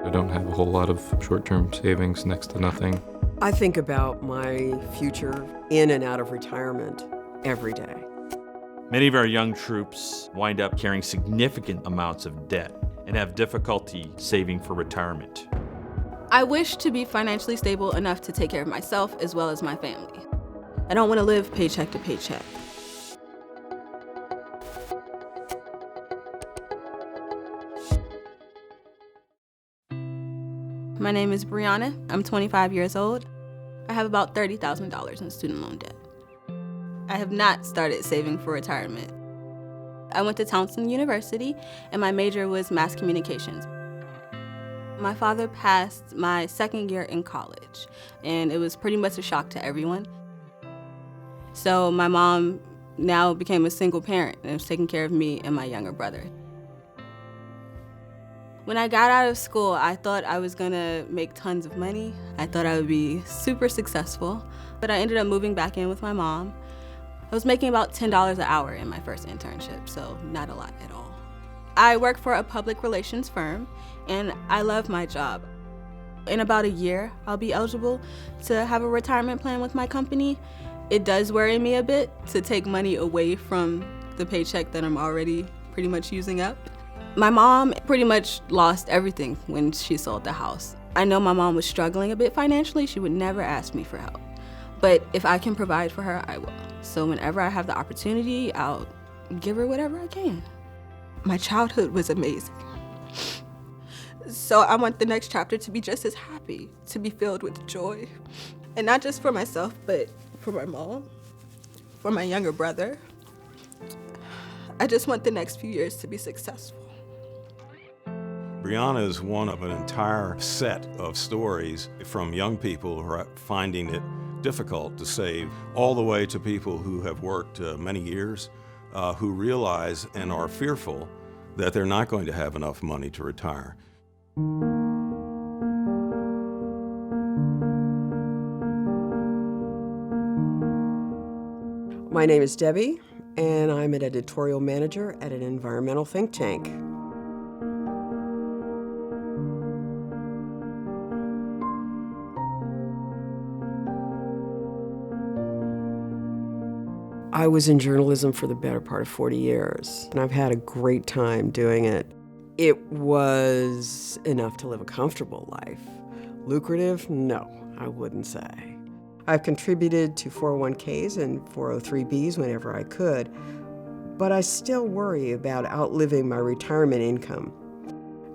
I don't have a whole lot of short-term savings, next to nothing. I think about my future in and out of retirement every day. Many of our young troops wind up carrying significant amounts of debt and have difficulty saving for retirement. I wish to be financially stable enough to take care of myself as well as my family. I don't want to live paycheck to paycheck. My name is Brianna. I'm 25 years old. I have about $30,000 in student loan debt. I have not started saving for retirement. I went to Towson University, and my major was mass communications. My father passed my second year in college, and it was pretty much a shock to everyone. So my mom now became a single parent and was taking care of me and my younger brother. When I got out of school, I thought I was gonna make tons of money. I thought I would be super successful, but I ended up moving back in with my mom. I was making about $10 an hour in my first internship, so not a lot at all. I work for a public relations firm, and I love my job. In about a year, I'll be eligible to have a retirement plan with my company. It does worry me a bit to take money away from the paycheck that I'm already pretty much using up. My mom pretty much lost everything when she sold the house. I know my mom was struggling a bit financially. She would never ask me for help. But if I can provide for her, I will. So whenever I have the opportunity, I'll give her whatever I can. My childhood was amazing. So I want the next chapter to be just as happy, to be filled with joy. And not just for myself, but for my mom, for my younger brother. I just want the next few years to be successful. Brianna is one of an entire set of stories from young people who are finding it difficult to save, all the way to people who have worked many years, who realize and are fearful that they're not going to have enough money to retire. My name is Debbie, and I'm an editorial manager at an environmental think tank. I was in journalism for the better part of 40 years, and I've had a great time doing it. It was enough to live a comfortable life. Lucrative? No, I wouldn't say. I've contributed to 401ks and 403bs whenever I could, but I still worry about outliving my retirement income.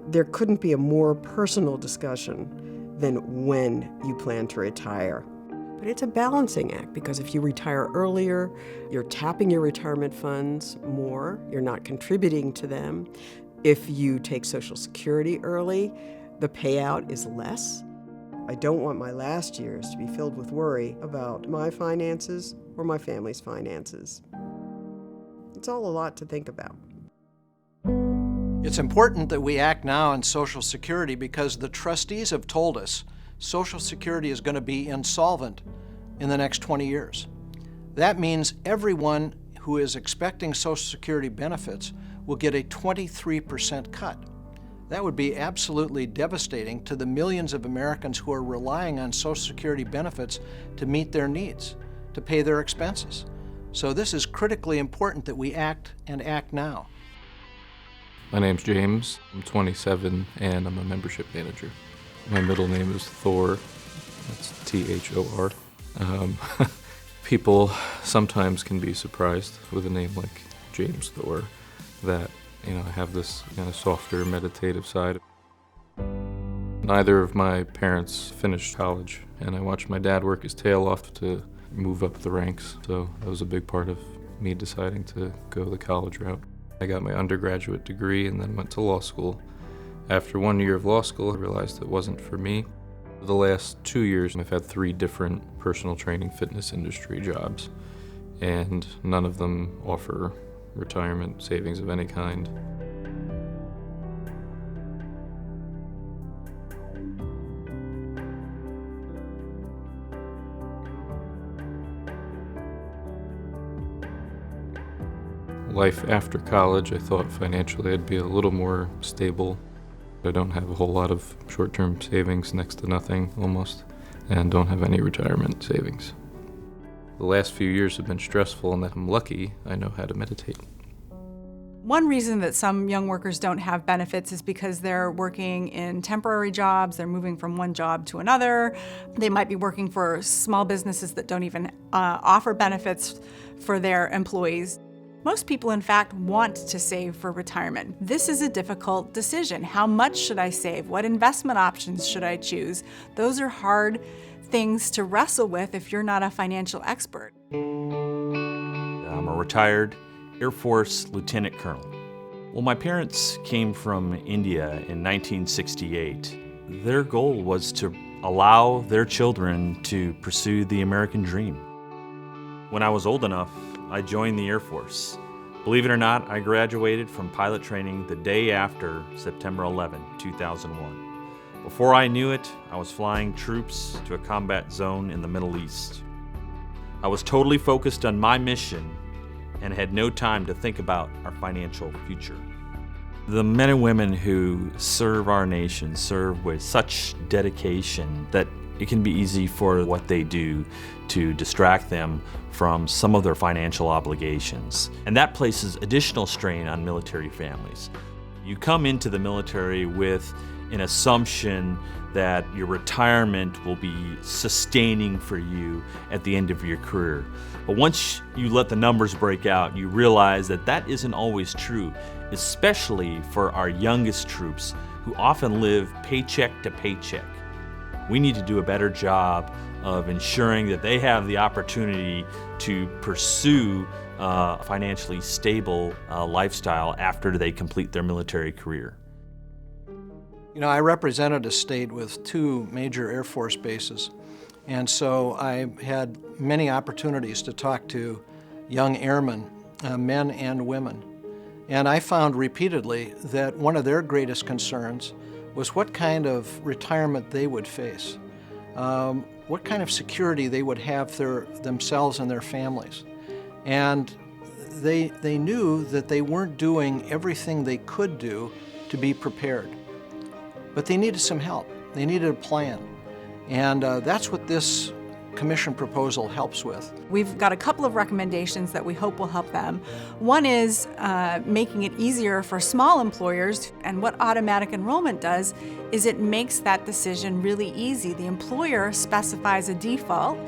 There couldn't be a more personal discussion than when you plan to retire. But it's a balancing act, because if you retire earlier, you're tapping your retirement funds more, you're not contributing to them. If you take Social Security early, the payout is less. I don't want my last years to be filled with worry about my finances or my family's finances. It's all a lot to think about. It's important that we act now on Social Security because the trustees have told us Social Security is going to be insolvent in the next 20 years. That means everyone who is expecting Social Security benefits will get a 23% cut. That would be absolutely devastating to the millions of Americans who are relying on Social Security benefits to meet their needs, to pay their expenses. So this is critically important that we act and act now. My name's James, I'm 27, and I'm a membership manager. My middle name is Thor, that's Thor. People sometimes can be surprised with a name like James Thor that, I have this kind of softer, meditative side. Neither of my parents finished college, and I watched my dad work his tail off to move up the ranks, so that was a big part of me deciding to go the college route. I got my undergraduate degree and then went to law school. After 1 year of law school, I realized it wasn't for me. The last 2 years, I've had 3 different personal training fitness industry jobs, and none of them offer retirement savings of any kind. Life after college, I thought financially I'd be a little more stable. I don't have a whole lot of short-term savings, next to nothing almost, and don't have any retirement savings. The last few years have been stressful, and that I'm lucky I know how to meditate. One reason that some young workers don't have benefits is because they're working in temporary jobs, they're moving from one job to another. They might be working for small businesses that don't even offer benefits for their employees. Most people, in fact, want to save for retirement. This is a difficult decision. How much should I save? What investment options should I choose? Those are hard things to wrestle with if you're not a financial expert. I'm a retired Air Force Lieutenant Colonel. Well, my parents came from India in 1968. Their goal was to allow their children to pursue the American dream. When I was old enough, I joined the Air Force. Believe it or not, I graduated from pilot training the day after September 11, 2001. Before I knew it, I was flying troops to a combat zone in the Middle East. I was totally focused on my mission and had no time to think about our financial future. The men and women who serve our nation serve with such dedication that it can be easy for what they do to distract them from some of their financial obligations. And that places additional strain on military families. You come into the military with an assumption that your retirement will be sustaining for you at the end of your career. But once you let the numbers break out, you realize that that isn't always true, especially for our youngest troops who often live paycheck to paycheck. We need to do a better job of ensuring that they have the opportunity to pursue a financially stable lifestyle after they complete their military career. You know, I represented a state with 2 major Air Force bases, and so I had many opportunities to talk to young airmen, men and women. And I found repeatedly that one of their greatest concerns was what kind of retirement they would face, what kind of security they would have for themselves and their families. And they knew that they weren't doing everything they could do to be prepared. But they needed some help. They needed a plan. And that's what this commission proposal helps with. We've got a couple of recommendations that we hope will help them. One is making it easier for small employers, and what automatic enrollment does is it makes that decision really easy. The employer specifies a default.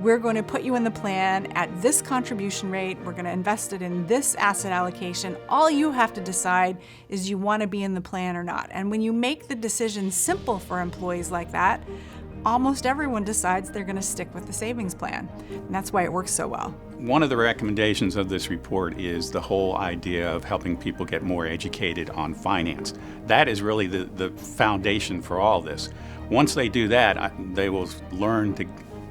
We're going to put you in the plan at this contribution rate. We're going to invest it in this asset allocation. All you have to decide is you want to be in the plan or not. And when you make the decision simple for employees like that, almost everyone decides they're going to stick with the savings plan. And that's why it works so well. One of the recommendations of this report is the whole idea of helping people get more educated on finance. That is really the foundation for all this. Once they do that, they will learn to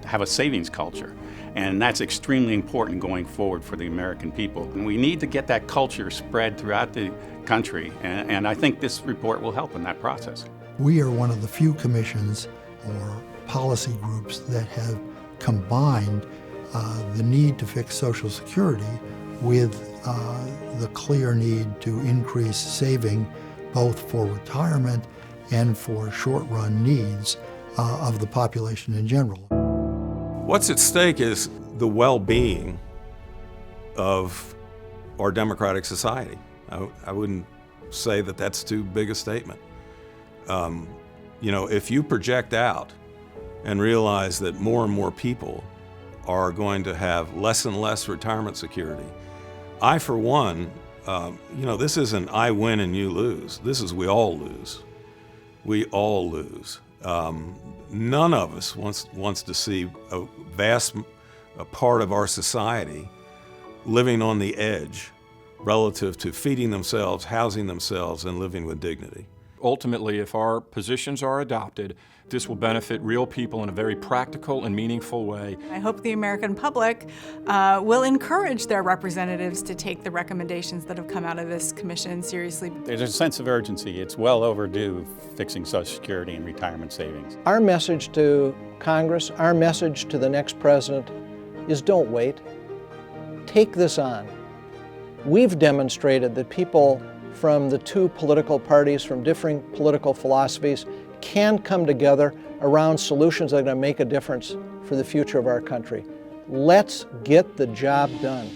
have a savings culture. And that's extremely important going forward for the American people. And we need to get that culture spread throughout the country. And I think this report will help in that process. We are one of the few commissions or policy groups that have combined the need to fix Social Security with the clear need to increase saving both for retirement and for short-run needs of the population in general. What's at stake is the well-being of our democratic society. I wouldn't say that that's too big a statement. You know, if you project out and realize that more and more people are going to have less and less retirement security, I, for one, you know, this isn't I win and you lose. This is we all lose. We all lose. None of us wants to see a vast part of our society living on the edge relative to feeding themselves, housing themselves, and living with dignity. Ultimately, if our positions are adopted, this will benefit real people in a very practical and meaningful way. I hope the American public will encourage their representatives to take the recommendations that have come out of this commission seriously. There's a sense of urgency. It's well overdue fixing Social Security and retirement savings. Our message to Congress, our message to the next president is don't wait. Take this on. We've demonstrated that people from the two political parties, from differing political philosophies, can come together around solutions that are going to make a difference for the future of our country. Let's get the job done.